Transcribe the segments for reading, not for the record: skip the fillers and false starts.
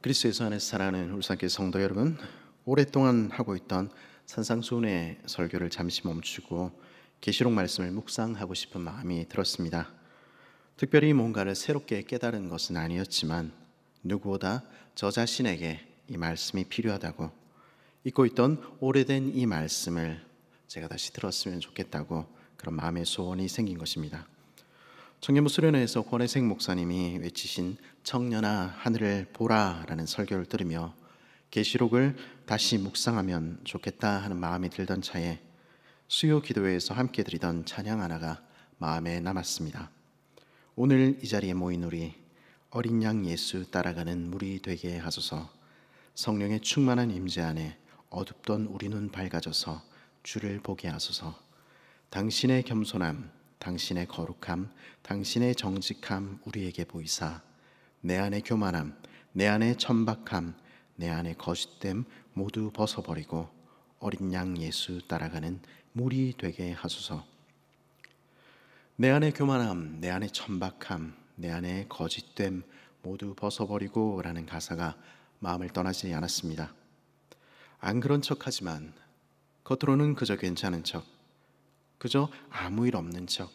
그리스도예수 안에서 사랑하는 울산교회 성도 여러분, 오랫동안 하고 있던 산상수훈의 설교를 잠시 멈추고 계시록 말씀을 묵상하고 싶은 마음이 들었습니다. 특별히 뭔가를 새롭게 깨달은 것은 아니었지만 누구보다 저 자신에게 이 말씀이 필요하다고, 잊고 있던 오래된 이 말씀을 제가 다시 들었으면 좋겠다고 그런 마음의 소원이 생긴 것입니다. 청년부 수련회에서 권혜생 목사님이 외치신 청년아 하늘을 보라 라는 설교를 들으며 계시록을 다시 묵상하면 좋겠다 하는 마음이 들던 차에 수요 기도회에서 함께 드리던 찬양 하나가 마음에 남았습니다. 오늘 이 자리에 모인 우리 어린 양 예수 따라가는 무리 되게 하소서. 성령의 충만한 임재 안에 어둡던 우리 눈 밝아져서 주를 보게 하소서. 당신의 겸손함, 당신의 거룩함, 당신의 정직함 우리에게 보이사 내 안의 교만함, 내 안의 천박함, 내 안의 거짓됨 모두 벗어버리고 어린 양 예수 따라가는 무리 되게 하소서. 내 안의 교만함, 내 안의 천박함, 내 안의 거짓됨 모두 벗어버리고 라는 가사가 마음을 떠나지 않았습니다. 안 그런 척하지만 겉으로는 그저 괜찮은 척, 그저 아무 일 없는 척,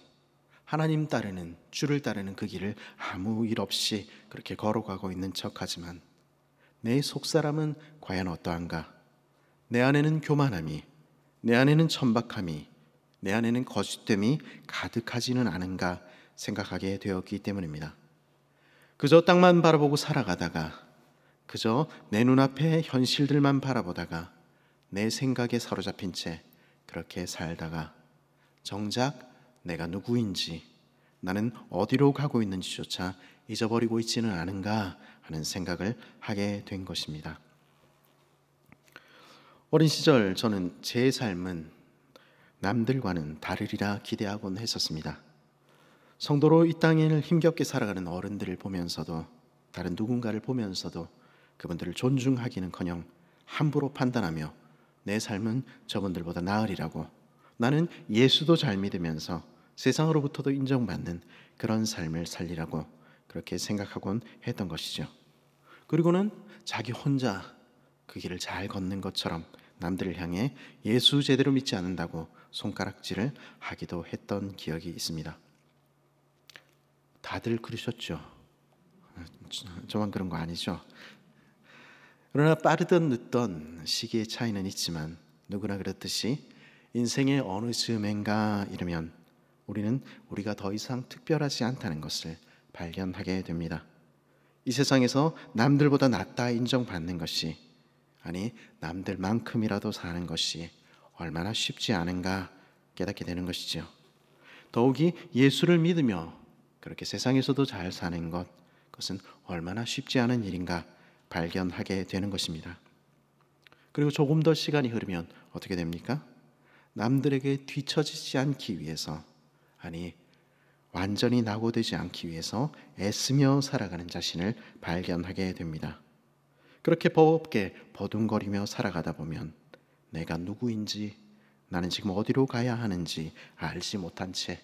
하나님 따르는, 주를 따르는 그 길을 아무 일 없이 그렇게 걸어가고 있는 척하지만 내 속사람은 과연 어떠한가? 내 안에는 교만함이, 내 안에는 천박함이, 내 안에는 거짓됨이 가득하지는 않은가 생각하게 되었기 때문입니다. 그저 땅만 바라보고 살아가다가, 그저 내 눈앞의 현실들만 바라보다가 내 생각에 사로잡힌 채 그렇게 살다가 정작 내가 누구인지, 나는 어디로 가고 있는지조차 잊어버리고 있지는 않은가 하는 생각을 하게 된 것입니다. 어린 시절 저는 제 삶은 남들과는 다르리라 기대하곤 했었습니다. 성도로 이 땅을 힘겹게 살아가는 어른들을 보면서도, 다른 누군가를 보면서도 그분들을 존중하기는커녕 함부로 판단하며 내 삶은 저분들보다 나으리라고, 나는 예수도 잘 믿으면서 세상으로부터도 인정받는 그런 삶을 살리라고 그렇게 생각하곤 했던 것이죠. 그리고는 자기 혼자 그 길을 잘 걷는 것처럼 남들을 향해 예수 제대로 믿지 않는다고 손가락질을 하기도 했던 기억이 있습니다. 다들 그러셨죠? 저만 그런 거 아니죠? 그러나 빠르든 늦던 시기의 차이는 있지만 누구나 그렇듯이 인생의 어느 즈음인가 이르면 우리는 우리가 더 이상 특별하지 않다는 것을 발견하게 됩니다. 이 세상에서 남들보다 낫다 인정받는 것이, 아니 남들만큼이라도 사는 것이 얼마나 쉽지 않은가 깨닫게 되는 것이죠. 더욱이 예수를 믿으며 그렇게 세상에서도 잘 사는 것, 그것은 얼마나 쉽지 않은 일인가 발견하게 되는 것입니다. 그리고 조금 더 시간이 흐르면 어떻게 됩니까? 남들에게 뒤처지지 않기 위해서, 아니 완전히 낙오되지 않기 위해서 애쓰며 살아가는 자신을 발견하게 됩니다. 그렇게 버겁게 버둥거리며 살아가다 보면 내가 누구인지, 나는 지금 어디로 가야 하는지 알지 못한 채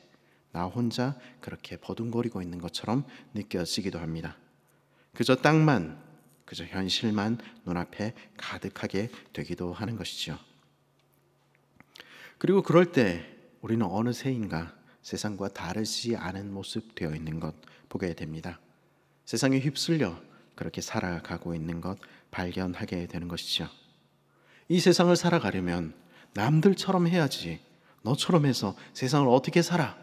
나 혼자 그렇게 버둥거리고 있는 것처럼 느껴지기도 합니다. 그저 땅만, 그저 현실만 눈앞에 가득하게 되기도 하는 것이죠. 그리고 그럴 때 우리는 어느새인가 세상과 다르지 않은 모습 되어 있는 것 보게 됩니다. 세상에 휩쓸려 그렇게 살아가고 있는 것 발견하게 되는 것이죠. 이 세상을 살아가려면 남들처럼 해야지, 너처럼 해서 세상을 어떻게 살아?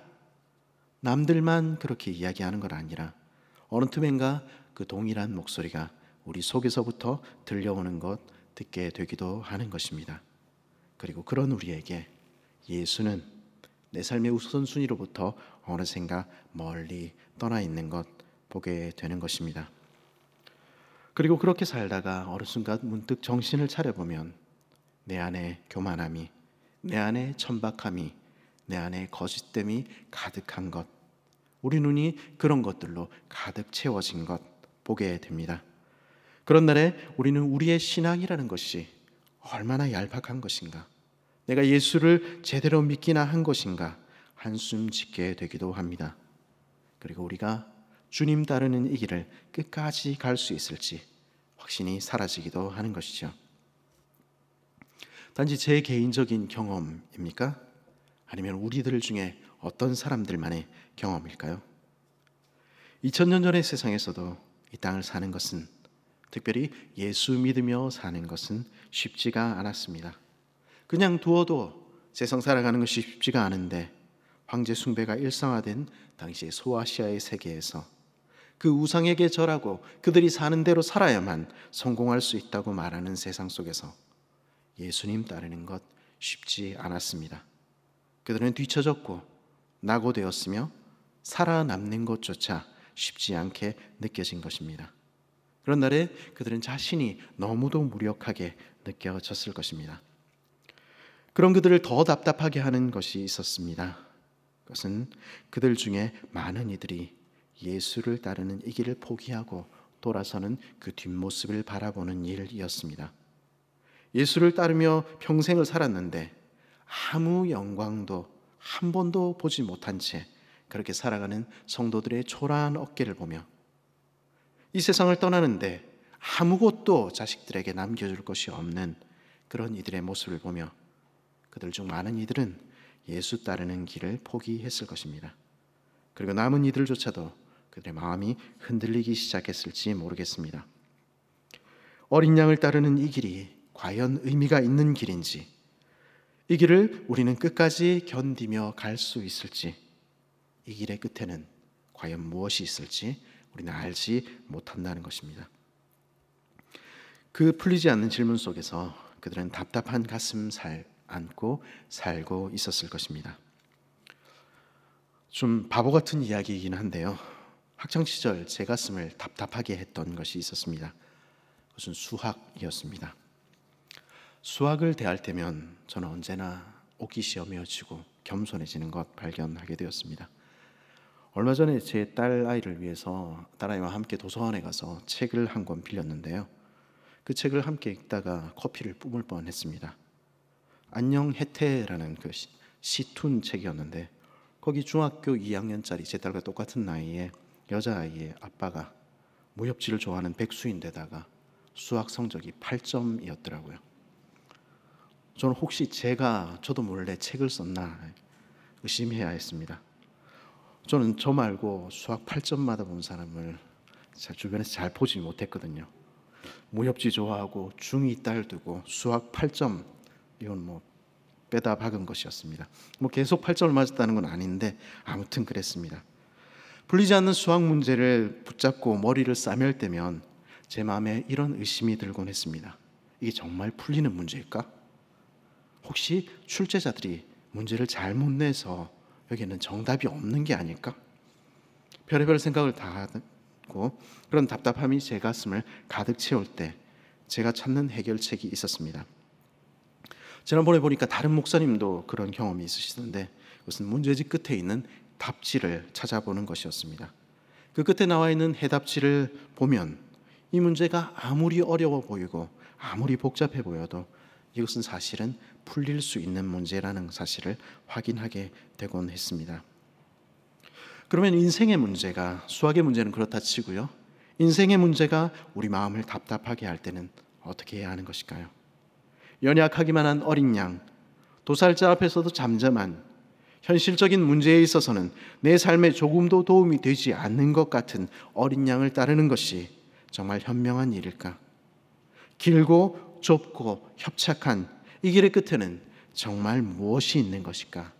남들만 그렇게 이야기하는 건 아니라 어느 틈엔가 그 동일한 목소리가 우리 속에서부터 들려오는 것 듣게 되기도 하는 것입니다. 그리고 그런 우리에게 예수는 내 삶의 우선순위로부터 어느샌가 멀리 떠나 있는 것 보게 되는 것입니다. 그리고 그렇게 살다가 어느 순간 문득 정신을 차려보면 내 안에 교만함이, 내 안에 천박함이, 내 안에 거짓됨이 가득한 것, 우리 눈이 그런 것들로 가득 채워진 것 보게 됩니다. 그런 날에 우리는 우리의 신앙이라는 것이 얼마나 얄팍한 것인가, 내가 예수를 제대로 믿기나 한 것인가 한숨 짓게 되기도 합니다. 그리고 우리가 주님 따르는 이 길을 끝까지 갈 수 있을지 확신이 사라지기도 하는 것이죠. 단지 제 개인적인 경험입니까? 아니면 우리들 중에 어떤 사람들만의 경험일까요? 2000년 전의 세상에서도 이 땅을 사는 것은, 특별히 예수 믿으며 사는 것은 쉽지가 않았습니다. 그냥 두어도 세상 살아가는 것이 쉽지가 않은데, 황제 숭배가 일상화된 당시의 소아시아의 세계에서 그 우상에게 절하고 그들이 사는 대로 살아야만 성공할 수 있다고 말하는 세상 속에서 예수님 따르는 것 쉽지 않았습니다. 그들은 뒤처졌고 낙오되었으며 살아남는 것조차 쉽지 않게 느껴진 것입니다. 그런 날에 그들은 자신이 너무도 무력하게 느껴졌을 것입니다. 그런 그들을 더 답답하게 하는 것이 있었습니다. 그것은 그들 중에 많은 이들이 예수를 따르는 이 길을 포기하고 돌아서는 그 뒷모습을 바라보는 일이었습니다. 예수를 따르며 평생을 살았는데 아무 영광도 한 번도 보지 못한 채 그렇게 살아가는 성도들의 초라한 어깨를 보며, 이 세상을 떠나는데 아무것도 자식들에게 남겨줄 것이 없는 그런 이들의 모습을 보며 그들 중 많은 이들은 예수 따르는 길을 포기했을 것입니다. 그리고 남은 이들조차도 그들의 마음이 흔들리기 시작했을지 모르겠습니다. 어린 양을 따르는 이 길이 과연 의미가 있는 길인지, 이 길을 우리는 끝까지 견디며 갈 수 있을지, 이 길의 끝에는 과연 무엇이 있을지 우리는 알지 못한다는 것입니다. 그 풀리지 않는 질문 속에서 그들은 답답한 가슴살 안고 살고 있었을 것입니다. 좀 바보 같은 이야기이긴 한데요, 학창시절 제 가슴을 답답하게 했던 것이 있었습니다. 그것은 수학이었습니다. 수학을 대할 때면 저는 언제나 오기시험이어지고 겸손해지는 것 발견하게 되었습니다. 얼마 전에 제 딸아이를 위해서 딸아이와 함께 도서관에 가서 책을 한 권 빌렸는데요, 그 책을 함께 읽다가 커피를 뿜을 뻔했습니다. 안녕 혜태라는 그 시툰 책이었는데, 거기 중학교 2학년짜리 제 딸과 똑같은 나이에 여자아이의 아빠가 무협지를 좋아하는 백수인데다가 수학 성적이 8점이었더라고요. 저는 혹시 저도 몰래 책을 썼나 의심해야 했습니다. 저는 저 말고 수학 8점마다 본 사람을 주변에서 잘 보지 못했거든요. 무협지 좋아하고 중2 딸 두고 수학 8점, 이건 빼다 박은 것이었습니다. 계속 8점을 맞았다는 건 아닌데 아무튼 그랬습니다. 풀리지 않는 수학 문제를 붙잡고 머리를 싸멜때면 제 마음에 이런 의심이 들곤 했습니다. 이게 정말 풀리는 문제일까? 혹시 출제자들이 문제를 잘못 내서 여기에는 정답이 없는 게 아닐까? 별의별 생각을 다 하고 그런 답답함이 제 가슴을 가득 채울 때 제가 찾는 해결책이 있었습니다. 지난번에 보니까 다른 목사님도 그런 경험이 있으시던데, 그것은 문제집 끝에 있는 답지를 찾아보는 것이었습니다. 그 끝에 나와 있는 해답지를 보면 이 문제가 아무리 어려워 보이고 아무리 복잡해 보여도 이것은 사실은 풀릴 수 있는 문제라는 사실을 확인하게 되곤 했습니다. 그러면 인생의 문제가, 수학의 문제는 그렇다 치고요, 인생의 문제가 우리 마음을 답답하게 할 때는 어떻게 해야 하는 것일까요? 연약하기만 한 어린 양, 도살자 앞에서도 잠잠한, 현실적인 문제에 있어서는 내 삶에 조금도 도움이 되지 않는 것 같은 어린 양을 따르는 것이 정말 현명한 일일까? 길고 좁고 협착한 이 길의 끝에는 정말 무엇이 있는 것일까?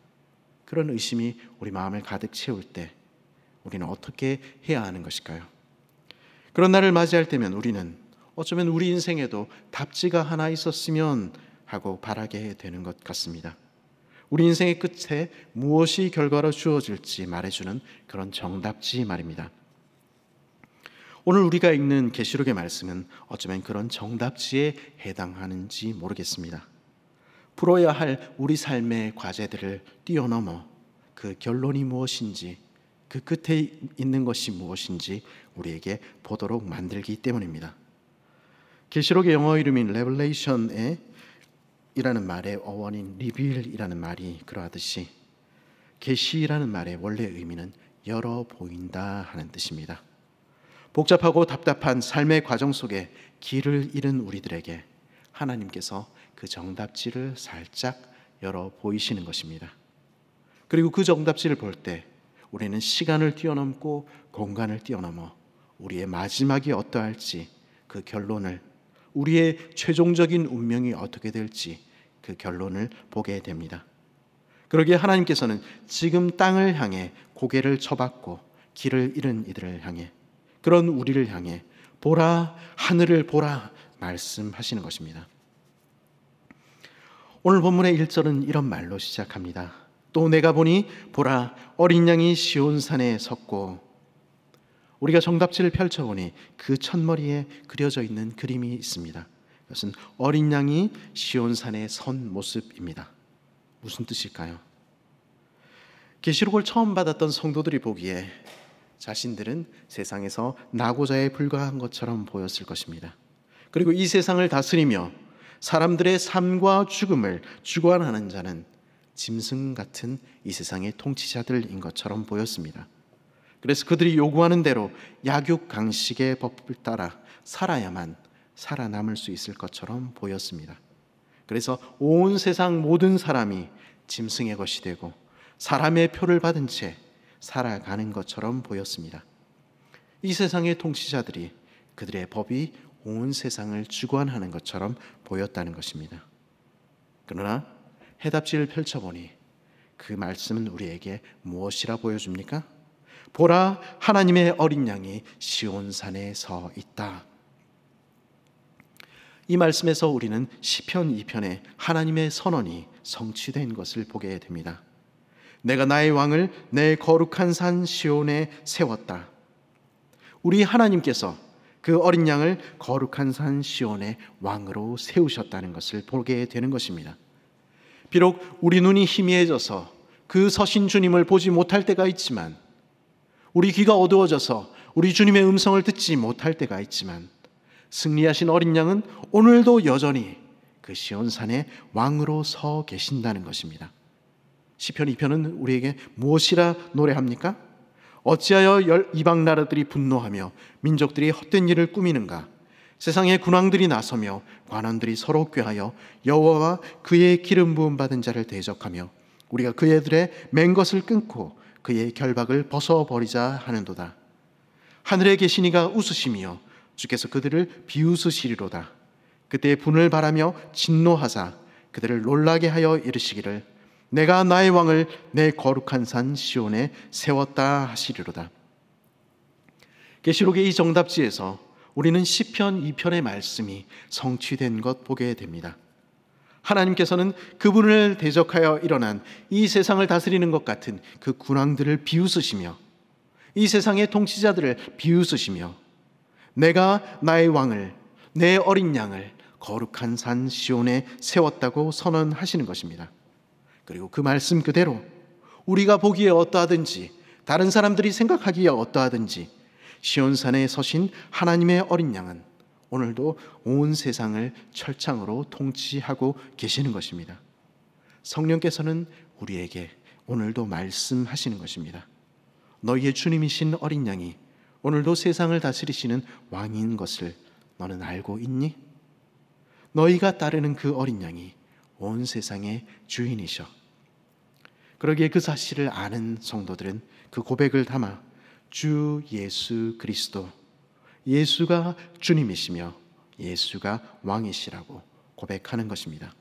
그런 의심이 우리 마음을 가득 채울 때 우리는 어떻게 해야 하는 것일까요? 그런 날을 맞이할 때면 우리는 어쩌면 우리 인생에도 답지가 하나 있었으면 하고 바라게 되는 것 같습니다. 우리 인생의 끝에 무엇이 결과로 주어질지 말해주는 그런 정답지 말입니다. 오늘 우리가 읽는 계시록의 말씀은 어쩌면 그런 정답지에 해당하는지 모르겠습니다. 풀어야 할 우리 삶의 과제들을 뛰어넘어 그 결론이 무엇인지, 그 끝에 있는 것이 무엇인지 우리에게 보도록 만들기 때문입니다. 계시록의 영어 이름인 레벨레이션에 이라는 말의 어원인 리빌이라는 말이 그러하듯이 계시라는 말의 원래 의미는 열어 보인다 하는 뜻입니다. 복잡하고 답답한 삶의 과정 속에 길을 잃은 우리들에게 하나님께서 그 정답지를 살짝 열어 보이시는 것입니다. 그리고 그 정답지를 볼 때 우리는 시간을 뛰어넘고 공간을 뛰어넘어 우리의 마지막이 어떠할지 그 결론을, 우리의 최종적인 운명이 어떻게 될지 그 결론을 보게 됩니다. 그러기에 하나님께서는 지금 땅을 향해 고개를 쳐박고 길을 잃은 이들을 향해, 그런 우리를 향해 보라, 하늘을 보라 말씀하시는 것입니다. 오늘 본문의 1절은 이런 말로 시작합니다. 또 내가 보니 보라, 어린 양이 시온산에 섰고, 우리가 정답지를 펼쳐보니 그 첫머리에 그려져 있는 그림이 있습니다. 그것은 어린 양이 시온산에 선 모습입니다. 무슨 뜻일까요? 계시록을 처음 받았던 성도들이 보기에 자신들은 세상에서 낙오자에 불과한 것처럼 보였을 것입니다. 그리고 이 세상을 다스리며 사람들의 삶과 죽음을 주관하는 자는 짐승 같은 이 세상의 통치자들인 것처럼 보였습니다. 그래서 그들이 요구하는 대로 약육강식의 법을 따라 살아야만 살아남을 수 있을 것처럼 보였습니다. 그래서 온 세상 모든 사람이 짐승의 것이 되고 사람의 표를 받은 채 살아가는 것처럼 보였습니다. 이 세상의 통치자들이 그들의 법이 온 세상을 주관하는 것처럼 보였다는 것입니다. 그러나 해답지를 펼쳐보니 그 말씀은 우리에게 무엇이라 보여줍니까? 보라, 하나님의 어린 양이 시온산에 서 있다. 이 말씀에서 우리는 시편 2편에 하나님의 선언이 성취된 것을 보게 됩니다. 내가 나의 왕을 내 거룩한 산 시온에 세웠다. 우리 하나님께서 그 어린 양을 거룩한 산 시온의 왕으로 세우셨다는 것을 보게 되는 것입니다. 비록 우리 눈이 희미해져서 그 서신 주님을 보지 못할 때가 있지만, 우리 귀가 어두워져서 우리 주님의 음성을 듣지 못할 때가 있지만, 승리하신 어린 양은 오늘도 여전히 그 시온산의 왕으로 서 계신다는 것입니다. 시편 2편은 우리에게 무엇이라 노래합니까? 어찌하여 이방 나라들이 분노하며 민족들이 헛된 일을 꾸미는가? 세상의 군왕들이 나서며 관원들이 서로 꾀하여 여호와와 그의 기름 부음 받은 자를 대적하며 우리가 그들의 맨 것을 끊고 그의 결박을 벗어버리자 하는도다. 하늘에 계신 이가 웃으시며 주께서 그들을 비웃으시리로다. 그때 분을 바라며 진노하사 그들을 놀라게 하여 이르시기를 내가 나의 왕을 내 거룩한 산 시온에 세웠다 하시리로다. 계시록의 이 정답지에서 우리는 시편 2편의 말씀이 성취된 것 보게 됩니다. 하나님께서는 그분을 대적하여 일어난 이 세상을 다스리는 것 같은 그 군왕들을 비웃으시며 이 세상의 통치자들을 비웃으시며 내가 나의 왕을, 내 어린 양을 거룩한 산 시온에 세웠다고 선언하시는 것입니다. 그리고 그 말씀 그대로 우리가 보기에 어떠하든지 다른 사람들이 생각하기에 어떠하든지 시온산에 서신 하나님의 어린 양은 오늘도 온 세상을 철창으로 통치하고 계시는 것입니다. 성령께서는 우리에게 오늘도 말씀하시는 것입니다. 너희의 주님이신 어린 양이 오늘도 세상을 다스리시는 왕인 것을 너는 알고 있니? 너희가 따르는 그 어린 양이 온 세상의 주인이셔. 그러기에 그 사실을 아는 성도들은 그 고백을 담아 주 예수 그리스도, 예수가 주님이시며 예수가 왕이시라고 고백하는 것입니다.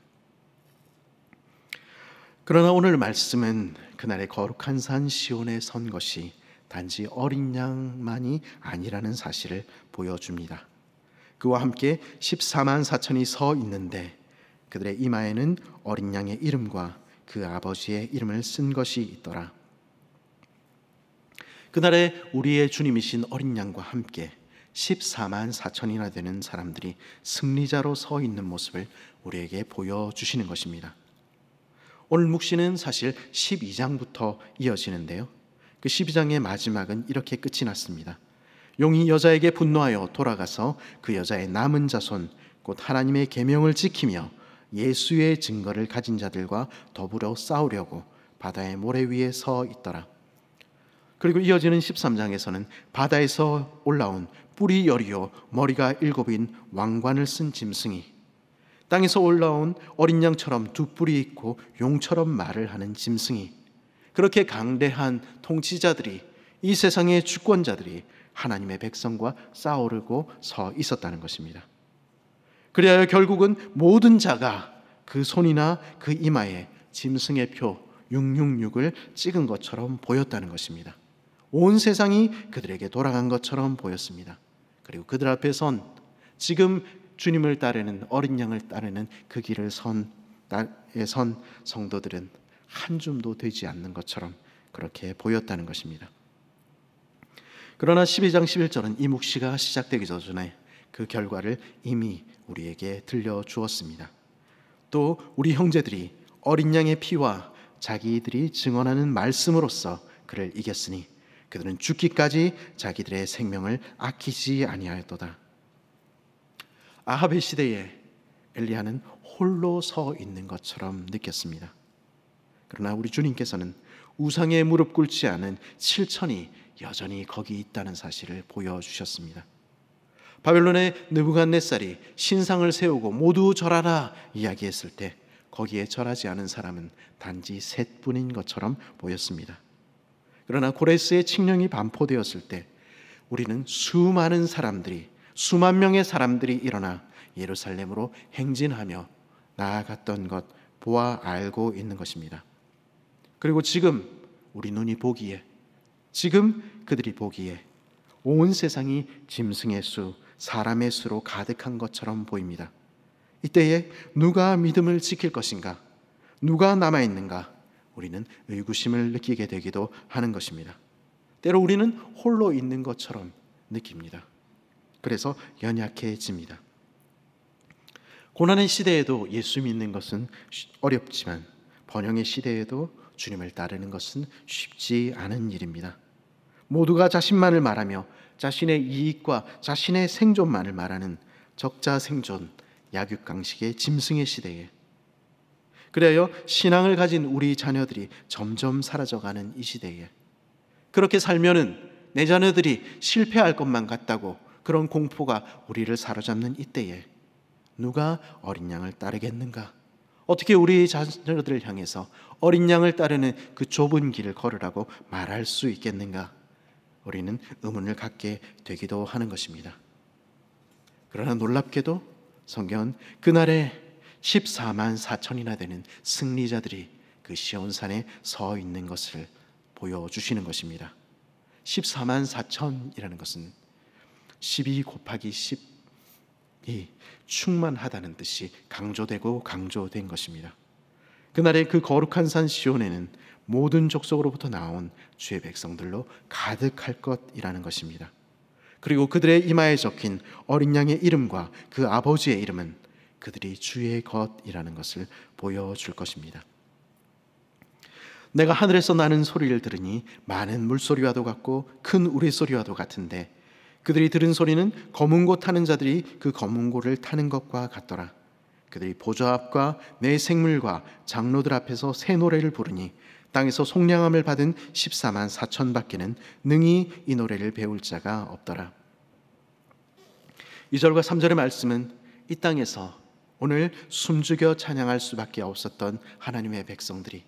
그러나 오늘 말씀은 그날의 거룩한 산 시온에 선 것이 단지 어린 양만이 아니라는 사실을 보여줍니다. 그와 함께 14만 4천이 서 있는데 그들의 이마에는 어린 양의 이름과 그 아버지의 이름을 쓴 것이 있더라. 그날에 우리의 주님이신 어린 양과 함께 14만 4천이나 되는 사람들이 승리자로 서 있는 모습을 우리에게 보여주시는 것입니다. 오늘 묵시는 사실 12장부터 이어지는데요, 그 12장의 마지막은 이렇게 끝이 났습니다. 용이 여자에게 분노하여 돌아가서 그 여자의 남은 자손 곧 하나님의 계명을 지키며 예수의 증거를 가진 자들과 더불어 싸우려고 바다의 모래 위에 서 있더라. 그리고 이어지는 13장에서는 바다에서 올라온 뿔이 열이요 머리가 일곱인 왕관을 쓴 짐승이, 땅에서 올라온 어린 양처럼 두 뿔이 있고 용처럼 말을 하는 짐승이, 그렇게 강대한 통치자들이, 이 세상의 주권자들이 하나님의 백성과 싸우려고 서 있었다는 것입니다. 그리하여 결국은 모든 자가 그 손이나 그 이마에 짐승의 표 666을 찍은 것처럼 보였다는 것입니다. 온 세상이 그들에게 돌아간 것처럼 보였습니다. 그리고 그들 앞에 선, 지금 주님을 따르는, 어린 양을 따르는 그 길을 선 성도들은 한 줌도 되지 않는 것처럼 그렇게 보였다는 것입니다. 그러나 12장 11절은 이 묵시가 시작되기 전에 그 결과를 이미 우리에게 들려주었습니다. 또 우리 형제들이 어린 양의 피와 자기들이 증언하는 말씀으로써 그를 이겼으니 그들은 죽기까지 자기들의 생명을 아끼지 아니하였도다. 아합의 시대에 엘리야는 홀로 서 있는 것처럼 느꼈습니다. 그러나 우리 주님께서는 우상에 무릎 꿇지 않은 7천이 여전히 거기 있다는 사실을 보여주셨습니다. 바벨론의 느부갓네살이 신상을 세우고 모두 절하라 이야기했을 때 거기에 절하지 않은 사람은 단지 셋뿐인 것처럼 보였습니다. 그러나 고레스의 칙령이 반포되었을 때 우리는 수많은 사람들이, 수만 명의 사람들이 일어나 예루살렘으로 행진하며 나아갔던 것 보아 알고 있는 것입니다. 그리고 지금 우리 눈이 보기에, 지금 그들이 보기에 온 세상이 짐승의 수, 사람의 수로 가득한 것처럼 보입니다. 이때에 누가 믿음을 지킬 것인가, 누가 남아있는가, 우리는 의구심을 느끼게 되기도 하는 것입니다. 때로 우리는 홀로 있는 것처럼 느낍니다. 그래서 연약해집니다. 고난의 시대에도 예수 믿는 것은 어렵지만 번영의 시대에도 주님을 따르는 것은 쉽지 않은 일입니다. 모두가 자신만을 말하며 자신의 이익과 자신의 생존만을 말하는 적자생존, 약육강식의 짐승의 시대에, 그래요 신앙을 가진 우리 자녀들이 점점 사라져가는 이 시대에, 그렇게 살면은 내 자녀들이 실패할 것만 같다고 그런 공포가 우리를 사로잡는 이때에 누가 어린 양을 따르겠는가? 어떻게 우리 자녀들을 향해서 어린 양을 따르는 그 좁은 길을 걸으라고 말할 수 있겠는가? 우리는 의문을 갖게 되기도 하는 것입니다. 그러나 놀랍게도 성경은 그날에 14만 4천이나 되는 승리자들이 그 시온산에 서 있는 것을 보여주시는 것입니다. 14만 4천이라는 것은 12 곱하기 10이 충만하다는 뜻이 강조되고 강조된 것입니다. 그날의 그 거룩한 산 시온에는 모든 족속으로부터 나온 주의 백성들로 가득할 것이라는 것입니다. 그리고 그들의 이마에 적힌 어린 양의 이름과 그 아버지의 이름은 그들이 주의 것이라는 것을 보여줄 것입니다. 내가 하늘에서 나는 소리를 들으니 많은 물소리와도 같고 큰 우레소리와도 같은데 그들이 들은 소리는 검은 고 타는 자들이 그 검은 고를 타는 것과 같더라. 그들이 보좌 앞과 내 생물과 장로들 앞에서 새 노래를 부르니 땅에서 속량함을 받은 14만 4천 밖에는 능히 이 노래를 배울 자가 없더라. 2절과 3절의 말씀은 이 땅에서 오늘 숨죽여 찬양할 수밖에 없었던 하나님의 백성들이,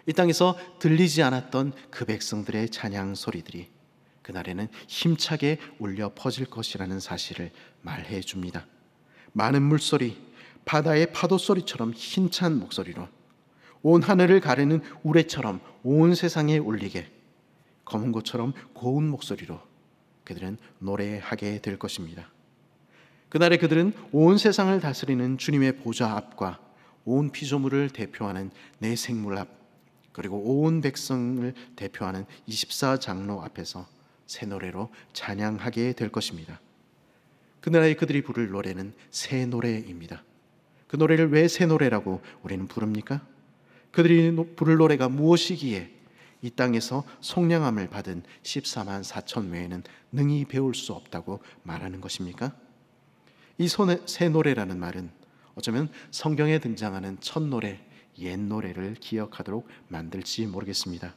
이 땅에서 들리지 않았던 그 백성들의 찬양 소리들이 그날에는 힘차게 울려 퍼질 것이라는 사실을 말해 줍니다. 많은 물소리, 바다의 파도 소리처럼 힘찬 목소리로, 온 하늘을 가르는 우레처럼 온 세상에 울리게, 검은 고처럼 고운 목소리로 그들은 노래하게 될 것입니다. 그날에 그들은 온 세상을 다스리는 주님의 보좌 앞과 온 피조물을 대표하는 내 생물 앞, 그리고 온 백성을 대표하는 24장로 앞에서 새 노래로 찬양하게 될 것입니다. 그날에 그들이 부를 노래는 새 노래입니다. 그 노래를 왜 새 노래라고 우리는 부릅니까? 그들이 부를 노래가 무엇이기에 이 땅에서 속량함을 받은 14만 4천 외에는 능히 배울 수 없다고 말하는 것입니까? 이 새 노래라는 말은 어쩌면 성경에 등장하는 첫 노래, 옛 노래를 기억하도록 만들지 모르겠습니다.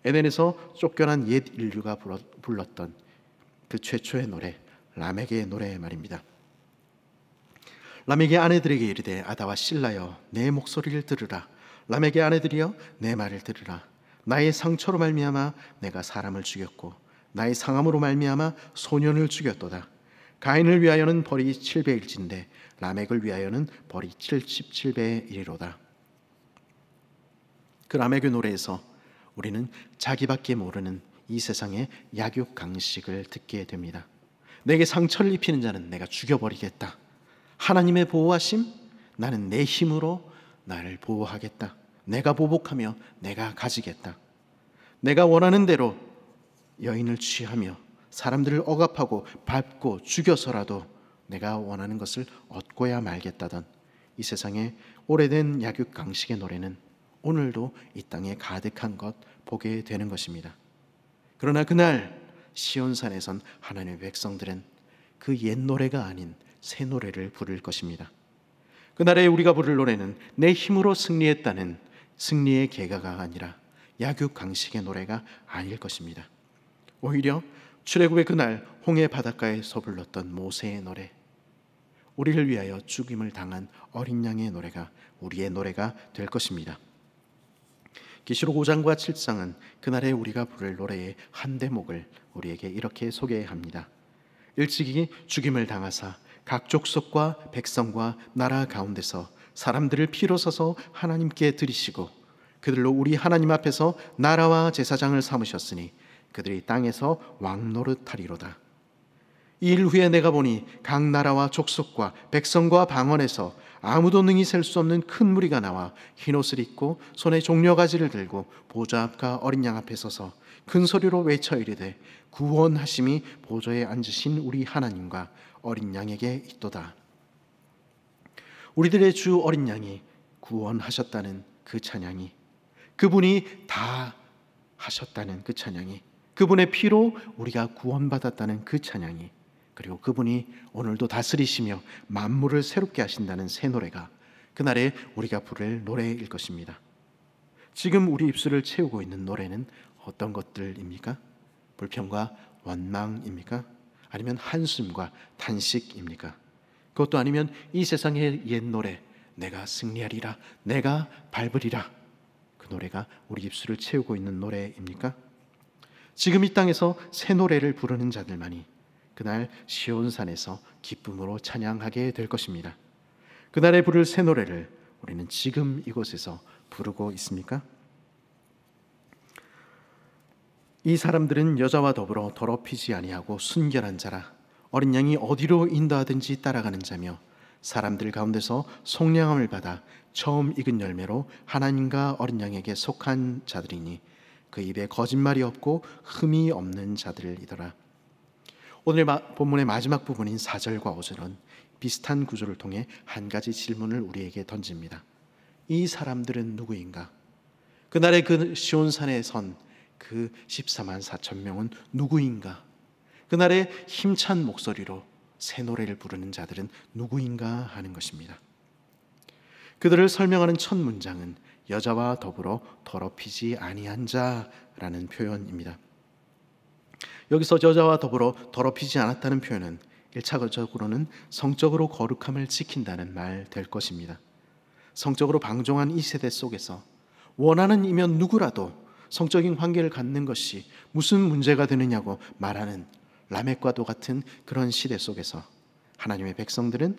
에덴에서 쫓겨난 옛 인류가 불렀던 그 최초의 노래, 라멕의 노래 말입니다. 라멕의 아내들에게 이르되 아다와 실라여 내 목소리를 들으라. 라멕의 아내들이여 내 말을 들으라. 나의 상처로 말미암아 내가 사람을 죽였고 나의 상함으로 말미암아 소년을 죽였도다. 가인을 위하여는 벌이 7배일진데 라멕을 위하여는 벌이 77배에 이르로다. 그 라멕의 노래에서 우리는 자기밖에 모르는 이 세상의 약육강식을 듣게 됩니다. 내게 상처를 입히는 자는 내가 죽여버리겠다. 하나님의 보호하심, 나는 내 힘으로 나를 보호하겠다. 내가 보복하며 내가 가지겠다. 내가 원하는 대로 여인을 취하며 사람들을 억압하고 밟고 죽여서라도 내가 원하는 것을 얻고야 말겠다던 이 세상의 오래된 약육강식의 노래는 오늘도 이 땅에 가득한 것 보게 되는 것입니다. 그러나 그날 시온산에선 하나님의 백성들은 그 옛 노래가 아닌 새 노래를 부를 것입니다. 그날에 우리가 부를 노래는 내 힘으로 승리했다는 승리의 계가가 아니라 약육강식의 노래가 아닐 것입니다. 오히려 출애굽의 그날 홍해 바닷가에서 불렀던 모세의 노래, 우리를 위하여 죽임을 당한 어린 양의 노래가 우리의 노래가 될 것입니다. 계시록 5장과 7장은 그날에 우리가 부를 노래의 한 대목을 우리에게 이렇게 소개합니다. 일찍이 죽임을 당하사 각 족속과 백성과 나라 가운데서 사람들을 피로 써서 하나님께 드리시고 그들로 우리 하나님 앞에서 나라와 제사장을 삼으셨으니 그들이 땅에서 왕 노릇하리로다. 이 일 후에 내가 보니 각 나라와 족속과 백성과 방언에서 아무도 능히 셀 수 없는 큰 무리가 나와 흰옷을 입고 손에 종려가지를 들고 보좌 앞과 어린 양 앞에 서서 큰 소리로 외쳐 이르되 구원하심이 보좌에 앉으신 우리 하나님과 어린 양에게 있도다. 우리들의 주 어린 양이 구원하셨다는 그 찬양이, 그분이 다 하셨다는 그 찬양이, 그분의 피로 우리가 구원받았다는 그 찬양이, 그리고 그분이 오늘도 다스리시며 만물을 새롭게 하신다는 새 노래가 그날에 우리가 부를 노래일 것입니다. 지금 우리 입술을 채우고 있는 노래는 어떤 것들입니까? 불평과 원망입니까? 아니면 한숨과 탄식입니까? 그것도 아니면 이 세상의 옛 노래, 내가 승리하리라, 내가 밟으리라, 그 노래가 우리 입술을 채우고 있는 노래입니까? 지금 이 땅에서 새 노래를 부르는 자들만이 그날 시온산에서 기쁨으로 찬양하게 될 것입니다. 그날에 부를 새 노래를 우리는 지금 이곳에서 부르고 있습니까? 이 사람들은 여자와 더불어 더럽히지 아니하고 순결한 자라. 어린 양이 어디로 인도하든지 따라가는 자며 사람들 가운데서 속량함을 받아 처음 익은 열매로 하나님과 어린 양에게 속한 자들이니 그 입에 거짓말이 없고 흠이 없는 자들이더라. 오늘 본문의 마지막 부분인 4절과 5절은 비슷한 구조를 통해 한 가지 질문을 우리에게 던집니다. 이 사람들은 누구인가? 그날의 그 시온산에 선 그 14만 4천 명은 누구인가? 그날의 힘찬 목소리로 새 노래를 부르는 자들은 누구인가 하는 것입니다. 그들을 설명하는 첫 문장은 여자와 더불어 더럽히지 아니한 자라는 표현입니다. 여기서 여자와 더불어 더럽히지 않았다는 표현은 1차적으로는 성적으로 거룩함을 지킨다는 말 될 것입니다. 성적으로 방종한 이 세대 속에서 원하는 이면 누구라도 성적인 관계를 갖는 것이 무슨 문제가 되느냐고 말하는 라멕과도 같은 그런 시대 속에서 하나님의 백성들은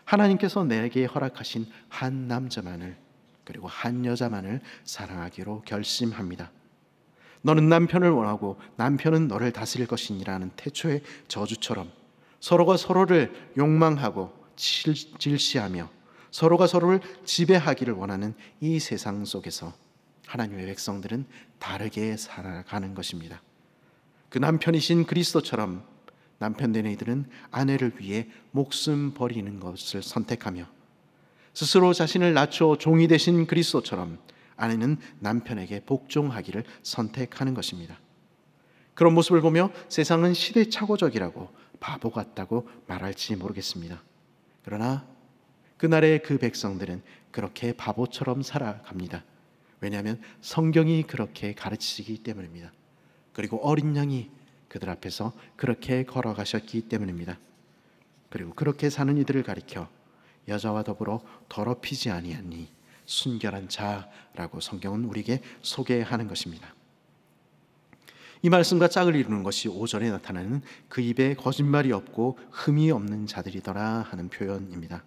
하나님께서 내게 허락하신 한 남자만을 그리고 한 여자만을 사랑하기로 결심합니다. 너는 남편을 원하고 남편은 너를 다스릴 것이니라는 태초의 저주처럼 서로가 서로를 욕망하고 질시하며 서로가 서로를 지배하기를 원하는 이 세상 속에서 하나님의 백성들은 다르게 살아가는 것입니다. 그 남편이신 그리스도처럼 남편 된 이들은 아내를 위해 목숨 버리는 것을 선택하며 스스로 자신을 낮춰 종이 되신 그리스도처럼 아내는 남편에게 복종하기를 선택하는 것입니다. 그런 모습을 보며 세상은 시대착오적이라고 바보 같다고 말할지 모르겠습니다. 그러나 그날의 그 백성들은 그렇게 바보처럼 살아갑니다. 왜냐하면 성경이 그렇게 가르치기 때문입니다. 그리고 어린 양이 그들 앞에서 그렇게 걸어가셨기 때문입니다. 그리고 그렇게 사는 이들을 가리켜 여자와 더불어 더럽히지 아니하니 순결한 자라고 성경은 우리에게 소개하는 것입니다. 이 말씀과 짝을 이루는 것이 5절에 나타나는 그 입에 거짓말이 없고 흠이 없는 자들이더라 하는 표현입니다.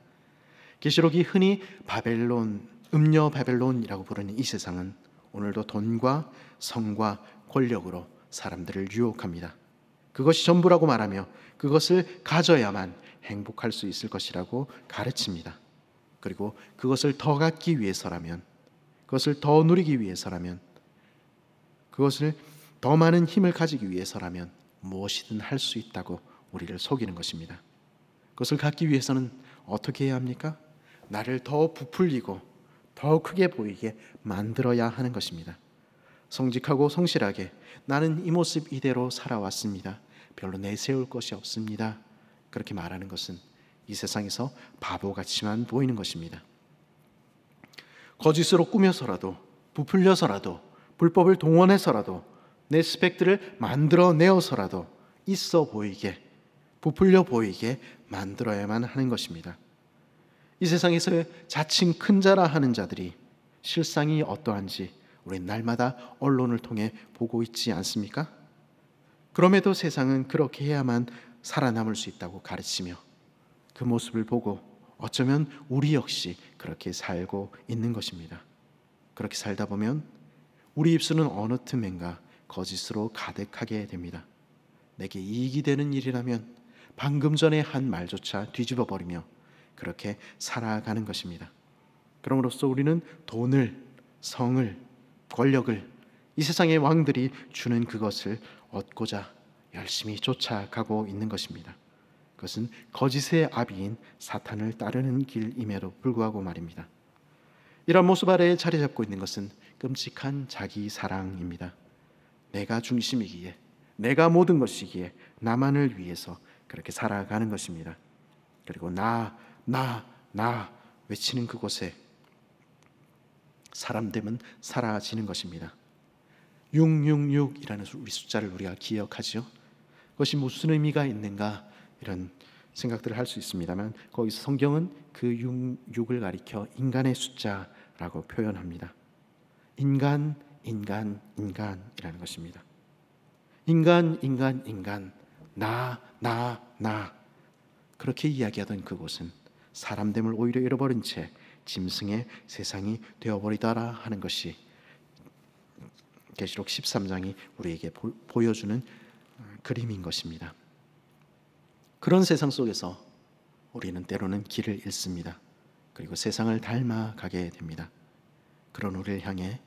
계시록이 흔히 바벨론, 음녀 바벨론이라고 부르는 이 세상은 오늘도 돈과 성과 권력으로 사람들을 유혹합니다. 그것이 전부라고 말하며 그것을 가져야만 행복할 수 있을 것이라고 가르칩니다. 그리고 그것을 더 갖기 위해서라면, 그것을 더 누리기 위해서라면, 그것을 더 많은 힘을 가지기 위해서라면 무엇이든 할 수 있다고 우리를 속이는 것입니다. 그것을 갖기 위해서는 어떻게 해야 합니까? 나를 더 부풀리고 더 크게 보이게 만들어야 하는 것입니다. 성직하고 성실하게 나는 이 모습 이대로 살아왔습니다. 별로 내세울 것이 없습니다. 그렇게 말하는 것은 이 세상에서 바보같이만 보이는 것입니다. 거짓으로 꾸며서라도, 부풀려서라도, 불법을 동원해서라도, 내 스펙들을 만들어내어서라도 있어 보이게, 부풀려 보이게 만들어야만 하는 것입니다. 이 세상에서 자칭 큰 자라 하는 자들이 실상이 어떠한지 우리는 날마다 언론을 통해 보고 있지 않습니까? 그럼에도 세상은 그렇게 해야만 살아남을 수 있다고 가르치며 그 모습을 보고 어쩌면 우리 역시 그렇게 살고 있는 것입니다. 그렇게 살다 보면 우리 입술은 어느 틈엔가 거짓으로 가득하게 됩니다. 내게 이익이 되는 일이라면 방금 전에 한 말조차 뒤집어 버리며 그렇게 살아가는 것입니다. 그럼으로써 우리는 돈을, 성을, 권력을, 이 세상의 왕들이 주는 그것을 얻고자 열심히 쫓아가고 있는 것입니다. 그것은 거짓의 아비인 사탄을 따르는 길임에도 불구하고 말입니다. 이런 모습 아래에 자리 잡고 있는 것은 끔찍한 자기 사랑입니다. 내가 중심이기에, 내가 모든 것이기에 나만을 위해서 그렇게 살아가는 것입니다. 그리고 나 외치는 그곳에 사람됨은 사라지는 것입니다. 666이라는 우리 숫자를 우리가 기억하죠. 그것이 무슨 의미가 있는가 이런 생각들을 할 수 있습니다만 거기서 성경은 그 6을 가리켜 인간의 숫자라고 표현합니다. 인간이라는 것입니다. 인간, 나 그렇게 이야기하던 그곳은 사람됨을 오히려 잃어버린 채 짐승의 세상이 되어버리더라 하는 것이 계시록 13장이 우리에게 보여주는 그림인 것입니다. 그런 세상 속에서 우리는 때로는 길을 잃습니다. 그리고 세상을 닮아가게 됩니다. 그런 우리를 향해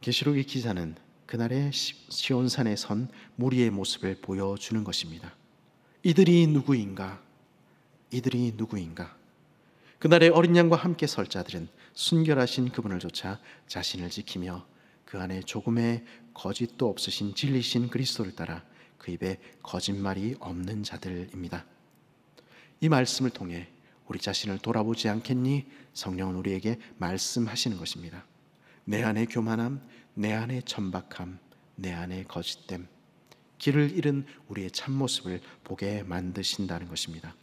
계시록의 기자는 그날의 시온산에 선 무리의 모습을 보여주는 것입니다. 이들이 누구인가? 그날의 어린 양과 함께 설 자들은 순결하신 그분을 좇아 자신을 지키며 그 안에 조금의 거짓도 없으신 진리신 그리스도를 따라 그 입에 거짓말이 없는 자들입니다. 이 말씀을 통해 우리 자신을 돌아보지 않겠니? 성령은 우리에게 말씀하시는 것입니다. 내 안의 교만함, 내 안의 천박함, 내 안의 거짓됨, 길을 잃은 우리의 참모습을 보게 만드신다는 것입니다.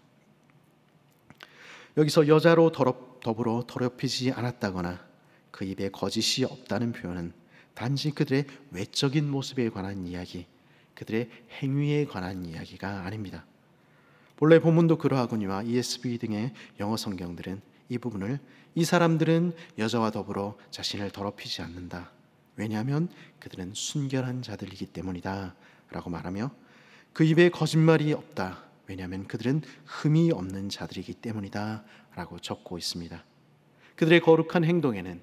여기서 여자로 더불어 더럽히지 않았다거나 그 입에 거짓이 없다는 표현은 단지 그들의 외적인 모습에 관한 이야기, 그들의 행위에 관한 이야기가 아닙니다. 본래 본문도 그러하거니와 ESV 등의 영어 성경들은 이 부분을 이 사람들은 여자와 더불어 자신을 더럽히지 않는다. 왜냐하면 그들은 순결한 자들이기 때문이다 라고 말하며 그 입에 거짓말이 없다. 왜냐하면 그들은 흠이 없는 자들이기 때문이다 라고 적고 있습니다. 그들의 거룩한 행동에는,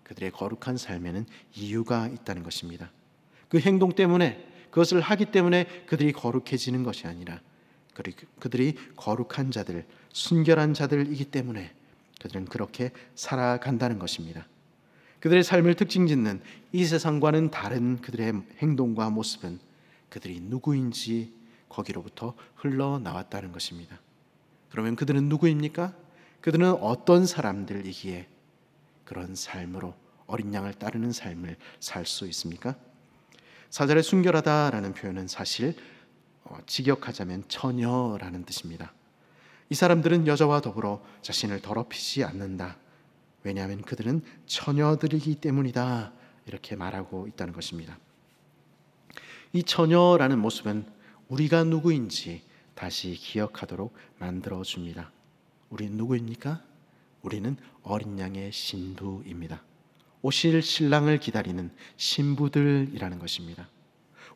그들의 거룩한 삶에는 이유가 있다는 것입니다. 그 행동 때문에, 그것을 하기 때문에 그들이 거룩해지는 것이 아니라 그들이 거룩한 자들, 순결한 자들이기 때문에 그들은 그렇게 살아간다는 것입니다. 그들의 삶을 특징 짓는 이 세상과는 다른 그들의 행동과 모습은 그들이 누구인지 거기로부터 흘러나왔다는 것입니다. 그러면 그들은 누구입니까? 그들은 어떤 사람들이기에 그런 삶으로 어린 양을 따르는 삶을 살 수 있습니까? 4절에 순결하다라는 표현은 사실 직역하자면 처녀라는 뜻입니다. 이 사람들은 여자와 더불어 자신을 더럽히지 않는다. 왜냐하면 그들은 처녀들이기 때문이다. 이렇게 말하고 있다는 것입니다. 이 처녀라는 모습은 우리가 누구인지 다시 기억하도록 만들어줍니다. 우리는 누구입니까? 우리는 어린 양의 신부입니다. 오실 신랑을 기다리는 신부들이라는 것입니다.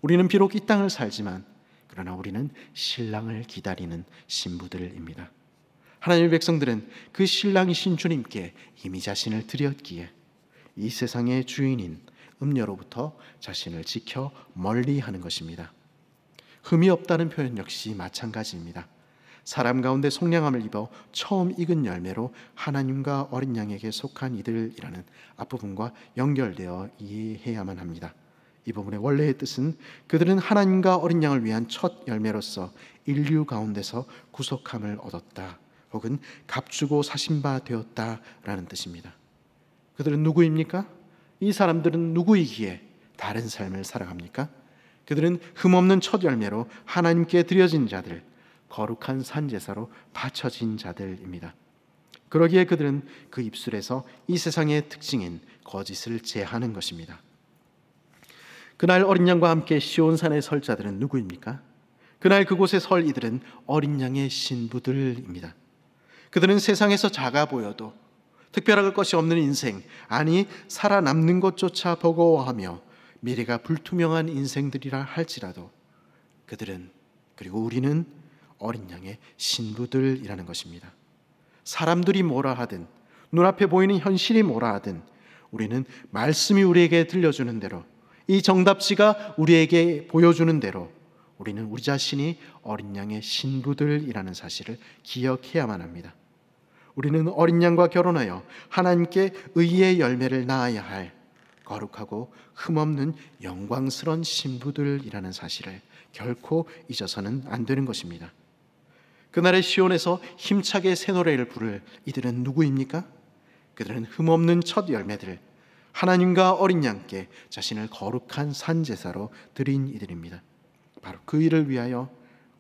우리는 비록 이 땅을 살지만 그러나 우리는 신랑을 기다리는 신부들입니다. 하나님의 백성들은 그 신랑이신 주님께 이미 자신을 드렸기에 이 세상의 주인인 음녀로부터 자신을 지켜 멀리하는 것입니다. 흠이 없다는 표현 역시 마찬가지입니다. 사람 가운데 속량함을 입어 처음 익은 열매로 하나님과 어린 양에게 속한 이들이라는 앞부분과 연결되어 이해해야만 합니다. 이 부분의 원래의 뜻은 그들은 하나님과 어린 양을 위한 첫 열매로서 인류 가운데서 구속함을 얻었다, 혹은 값주고 사신 바 되었다라는 뜻입니다. 그들은 누구입니까? 이 사람들은 누구이기에 다른 삶을 살아갑니까? 그들은 흠없는 첫 열매로 하나님께 드려진 자들, 거룩한 산제사로 바쳐진 자들입니다. 그러기에 그들은 그 입술에서 이 세상의 특징인 거짓을 제하는 것입니다. 그날 어린 양과 함께 시온산에 설 자들은 누구입니까? 그날 그곳에 설 이들은 어린 양의 신부들입니다. 그들은 세상에서 작아 보여도 특별할 것이 없는 인생, 아니 살아남는 것조차 버거워하며 미래가 불투명한 인생들이라 할지라도 그들은, 그리고 우리는 어린 양의 신부들이라는 것입니다. 사람들이 뭐라 하든, 눈앞에 보이는 현실이 뭐라 하든 우리는 말씀이 우리에게 들려주는 대로, 이 정답지가 우리에게 보여주는 대로 우리는 우리 자신이 어린 양의 신부들이라는 사실을 기억해야만 합니다. 우리는 어린 양과 결혼하여 하나님께 의의 열매를 낳아야 할 거룩하고 흠없는 영광스러운 신부들이라는 사실을 결코 잊어서는 안 되는 것입니다. 그날의 시온에서 힘차게 새 노래를 부를 이들은 누구입니까? 그들은 흠없는 첫 열매들, 하나님과 어린 양께 자신을 거룩한 산제사로 드린 이들입니다. 바로 그 일을 위하여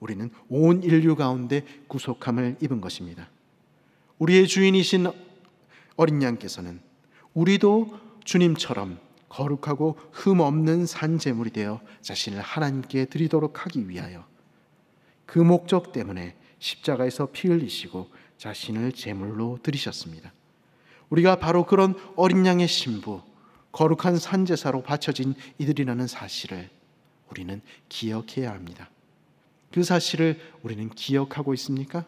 우리는 온 인류 가운데 구속함을 입은 것입니다. 우리의 주인이신 어린 양께서는 우리도 주님처럼 거룩하고 흠없는 산제물이 되어 자신을 하나님께 드리도록 하기 위하여 그 목적 때문에 십자가에서 피 흘리시고 자신을 제물로 드리셨습니다. 우리가 바로 그런 어린 양의 신부, 거룩한 산제사로 바쳐진 이들이라는 사실을 우리는 기억해야 합니다. 그 사실을 우리는 기억하고 있습니까?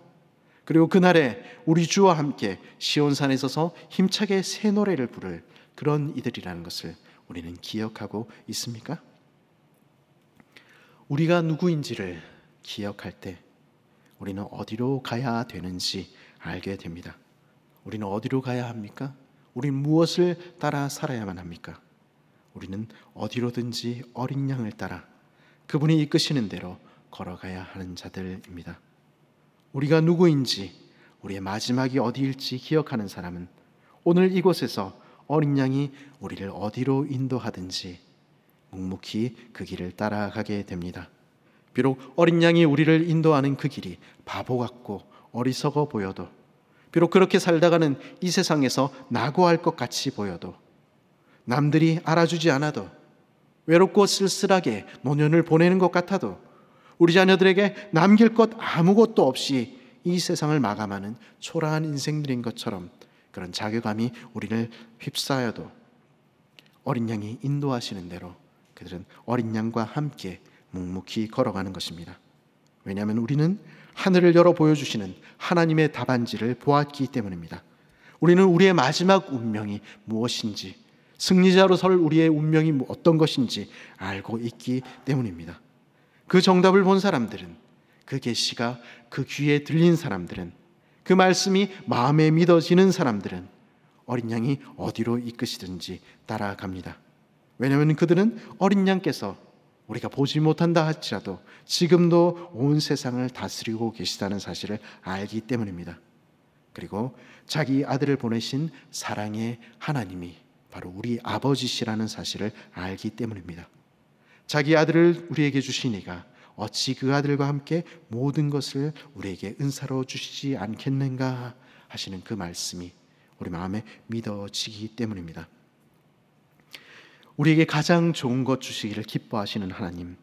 그리고 그날에 우리 주와 함께 시온산에 서서 힘차게 새 노래를 부를 그런 이들이라는 것을 우리는 기억하고 있습니까? 우리가 누구인지를 기억할 때 우리는 어디로 가야 되는지 알게 됩니다. 우리는 어디로 가야 합니까? 우리는 무엇을 따라 살아야만 합니까? 우리는 어디로든지 어린 양을 따라 그분이 이끄시는 대로 걸어가야 하는 자들입니다. 우리가 누구인지, 우리의 마지막이 어디일지 기억하는 사람은 오늘 이곳에서 어린 양이 우리를 어디로 인도하든지 묵묵히 그 길을 따라가게 됩니다. 비록 어린 양이 우리를 인도하는 그 길이 바보 같고 어리석어 보여도, 비록 그렇게 살다가는 이 세상에서 낙오할 것 같이 보여도, 남들이 알아주지 않아도, 외롭고 쓸쓸하게 노년을 보내는 것 같아도, 우리 자녀들에게 남길 것 아무것도 없이 이 세상을 마감하는 초라한 인생들인 것처럼 그런 자괴감이 우리를 휩싸여도 어린 양이 인도하시는 대로 그들은 어린 양과 함께 묵묵히 걸어가는 것입니다. 왜냐하면 우리는 하늘을 열어 보여주시는 하나님의 답안지를 보았기 때문입니다. 우리는 우리의 마지막 운명이 무엇인지, 승리자로 설 우리의 운명이 어떤 것인지 알고 있기 때문입니다. 그 정답을 본 사람들은, 그 계시가 그 귀에 들린 사람들은, 그 말씀이 마음에 믿어지는 사람들은 어린 양이 어디로 이끄시든지 따라갑니다. 왜냐하면 그들은 어린 양께서 우리가 보지 못한다 할지라도 지금도 온 세상을 다스리고 계시다는 사실을 알기 때문입니다. 그리고 자기 아들을 보내신 사랑의 하나님이 바로 우리 아버지시라는 사실을 알기 때문입니다. 자기 아들을 우리에게 주시니가 어찌 그 아들과 함께 모든 것을 우리에게 은사로 주시지 않겠는가 하시는 그 말씀이 우리 마음에 믿어지기 때문입니다. 우리에게 가장 좋은 것 주시기를 기뻐하시는 하나님,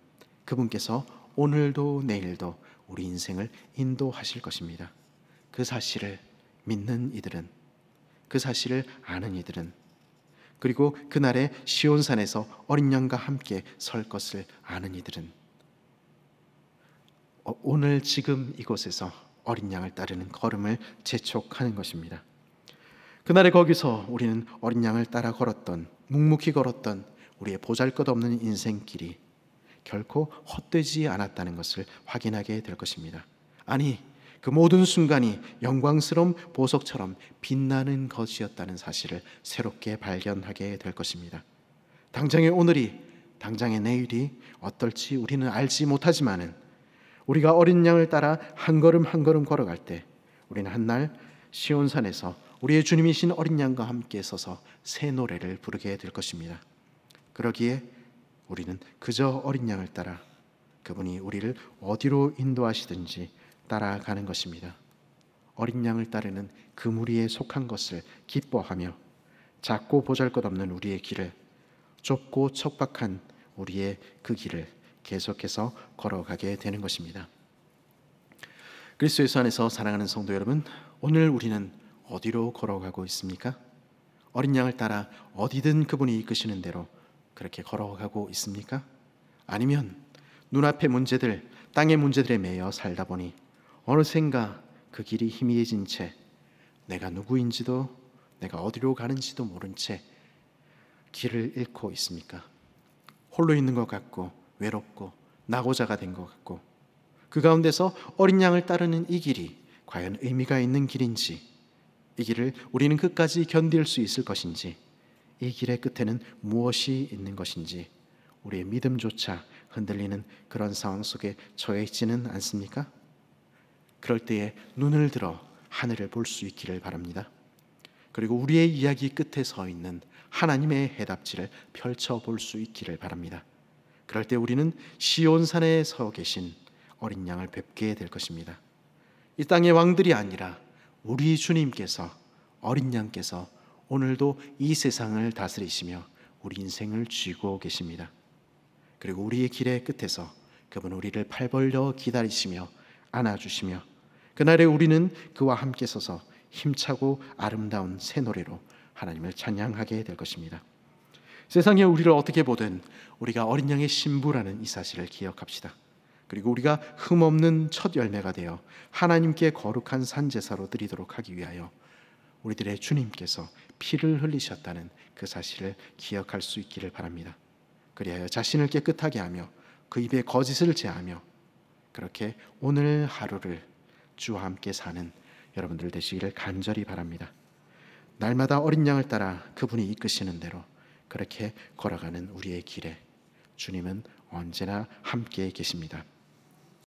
그분께서 오늘도 내일도 우리 인생을 인도하실 것입니다. 그 사실을 믿는 이들은, 그 사실을 아는 이들은, 그리고 그날에 시온산에서 어린 양과 함께 설 것을 아는 이들은 오늘 지금 이곳에서 어린 양을 따르는 걸음을 재촉하는 것입니다. 그날에 거기서 우리는 어린 양을 따라 걸었던, 묵묵히 걸었던 우리의 보잘것없는 인생길이 결코 헛되지 않았다는 것을 확인하게 될 것입니다. 아니, 그 모든 순간이 영광스러운 보석처럼 빛나는 것이었다는 사실을 새롭게 발견하게 될 것입니다. 당장의 오늘이, 당장의 내일이 어떨지 우리는 알지 못하지만은 우리가 어린 양을 따라 한 걸음 한 걸음 걸어갈 때 우리는 한날 시온산에서 우리의 주님이신 어린 양과 함께 서서 새 노래를 부르게 될 것입니다. 그러기에 우리는 그저 어린 양을 따라 그분이 우리를 어디로 인도하시든지 따라가는 것입니다. 어린 양을 따르는 그 무리에 속한 것을 기뻐하며 작고 보잘것없는 우리의 길을, 좁고 척박한 우리의 그 길을 계속해서 걸어가게 되는 것입니다. 그리스도 예수 안에서 사랑하는 성도 여러분, 오늘 우리는 어디로 걸어가고 있습니까? 어린 양을 따라 어디든 그분이 이끄시는 대로 그렇게 걸어가고 있습니까? 아니면 눈앞의 문제들, 땅의 문제들에 매여 살다 보니 어느샌가 그 길이 희미해진 채 내가 누구인지도, 내가 어디로 가는지도 모른 채 길을 잃고 있습니까? 홀로 있는 것 같고 외롭고 낙오자가 된 것 같고, 그 가운데서 어린 양을 따르는 이 길이 과연 의미가 있는 길인지, 이 길을 우리는 끝까지 견딜 수 있을 것인지, 이 길의 끝에는 무엇이 있는 것인지 우리의 믿음조차 흔들리는 그런 상황 속에 처해 있지는 않습니까? 그럴 때에 눈을 들어 하늘을 볼 수 있기를 바랍니다. 그리고 우리의 이야기 끝에 서 있는 하나님의 해답지를 펼쳐볼 수 있기를 바랍니다. 그럴 때 우리는 시온산에 서 계신 어린 양을 뵙게 될 것입니다. 이 땅의 왕들이 아니라 우리 주님께서, 어린 양께서 오늘도 이 세상을 다스리시며 우리 인생을 쥐고 계십니다. 그리고 우리의 길의 끝에서 그분 우리를 팔 벌려 기다리시며 안아주시며, 그날에 우리는 그와 함께 서서 힘차고 아름다운 새 노래로 하나님을 찬양하게 될 것입니다. 세상에 우리를 어떻게 보든 우리가 어린 양의 신부라는 이 사실을 기억합시다. 그리고 우리가 흠없는 첫 열매가 되어 하나님께 거룩한 산제사로 드리도록 하기 위하여 우리들의 주님께서 피를 흘리셨다는 그 사실을 기억할 수 있기를 바랍니다. 그리하여 자신을 깨끗하게 하며 그 입에 거짓을 제하며 그렇게 오늘 하루를 주와 함께 사는 여러분들 되시기를 간절히 바랍니다. 날마다 어린 양을 따라 그분이 이끄시는 대로 그렇게 걸어가는 우리의 길에 주님은 언제나 함께 계십니다.